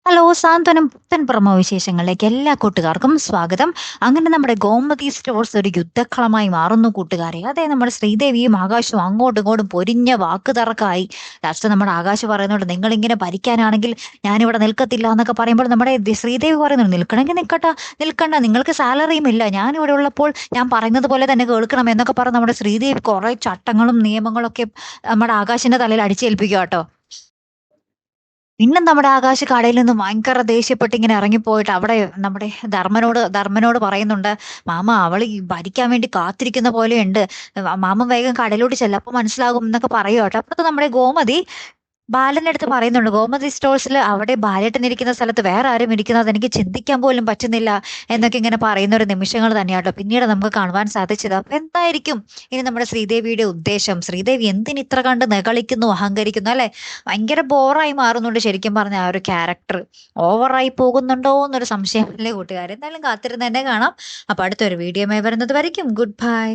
Hello സാന്ത്വനം പുത്തൻ promo വിശേഷങ്ങളിലേക്ക് എല്ലാ കൂട്ടുകാർക്കും സ്വാഗതം. അങ്ങനെ നമ്മുടെ ഗോമതി സ്റ്റോഴ്സ് ഒരു യുദ്ധക്കളമായി മാറുന്നു കൂട്ടുകാരെ. അതെ, നമ്മുടെ ശ്രീദേവിയും ആകാശവും അങ്ങോട്ടും ഇങ്ങോട്ടും പൊരിഞ്ഞ വാക്ക് തർക്കമായി. ലാസ്റ്റ് നമ്മുടെ ആകാശ് പറയുന്നുണ്ട്, നിങ്ങൾ ഇങ്ങനെ ഭരിക്കാനാണെങ്കിൽ ഞാനിവിടെ നിൽക്കത്തില്ല എന്നൊക്കെ പറയുമ്പോൾ നമ്മുടെ ശ്രീദേവി പറയുന്നുണ്ട്, നിൽക്കണമെങ്കിൽ നിൽക്കട്ടെ, നിൽക്കണ്ട, നിങ്ങൾക്ക് സാലറിയും ഇല്ല, ഞാൻ ഇവിടെ ഉള്ളപ്പോൾ ഞാൻ പറയുന്നത് പോലെ തന്നെ കേൾക്കണം എന്നൊക്കെ പറഞ്ഞ് നമ്മുടെ ശ്രീദേവി കുറെ ചട്ടങ്ങളും നിയമങ്ങളും ഒക്കെ നമ്മുടെ ആകാശിന്റെ തലയിൽ അടിച്ചേൽപ്പിക്കുക കേട്ടോ. പിന്നെ നമ്മുടെ ആകാശ് കടയിൽ നിന്ന് ഭയങ്കര ദേഷ്യപ്പെട്ട് ഇങ്ങനെ ഇറങ്ങിപ്പോയിട്ട് അവിടെ നമ്മുടെ ധർമ്മനോട് പറയുന്നുണ്ട്, മാമ അവൾ ഈ ഭരിക്കാൻ വേണ്ടി കാത്തിരിക്കുന്ന പോലെയുണ്ട്, മാമൻ വേഗം കടയിലോട്ട് ചെല്ലാം, അപ്പൊ മനസ്സിലാകും എന്നൊക്കെ പറയുക കേട്ടോ. അപ്പുറത്ത് നമ്മുടെ ഗോമതി ബാലന്റെ അടുത്ത് പറയുന്നുണ്ട്, ഗോമതി സ്റ്റോഴ്സിൽ അവിടെ ബാലേട്ടൻ ഇരിക്കുന്ന സ്ഥലത്ത് വേറെ ആരും ഇരിക്കുന്നത് എനിക്ക് ചിന്തിക്കാൻ പോലും പറ്റുന്നില്ല എന്നൊക്കെ ഇങ്ങനെ പറയുന്ന ഒരു നിമിഷങ്ങൾ തന്നെയാട്ടോ പിന്നീട് നമുക്ക് കാണുവാൻ സാധിച്ചത്. അപ്പൊ എന്തായിരിക്കും ഇനി നമ്മുടെ ശ്രീദേവിയുടെ ഉദ്ദേശം? ശ്രീദേവി എന്തിന് ഇത്ര കണ്ട് നെകളിക്കുന്നു, അഹങ്കരിക്കുന്നു അല്ലെ? ഭയങ്കര ബോറായി മാറുന്നുണ്ട് ശരിക്കും പറഞ്ഞ ആ ഒരു ക്യാരക്ടർ. ഓവറായി പോകുന്നുണ്ടോ എന്നൊരു സംശയമല്ലേ കൂട്ടുകാർ? എന്തായാലും കാത്തിരുന്ന് തന്നെ കാണാം. അപ്പൊ അടുത്തൊരു വീഡിയോ വരുന്നത് വരയ്ക്കും ഗുഡ് ബൈ.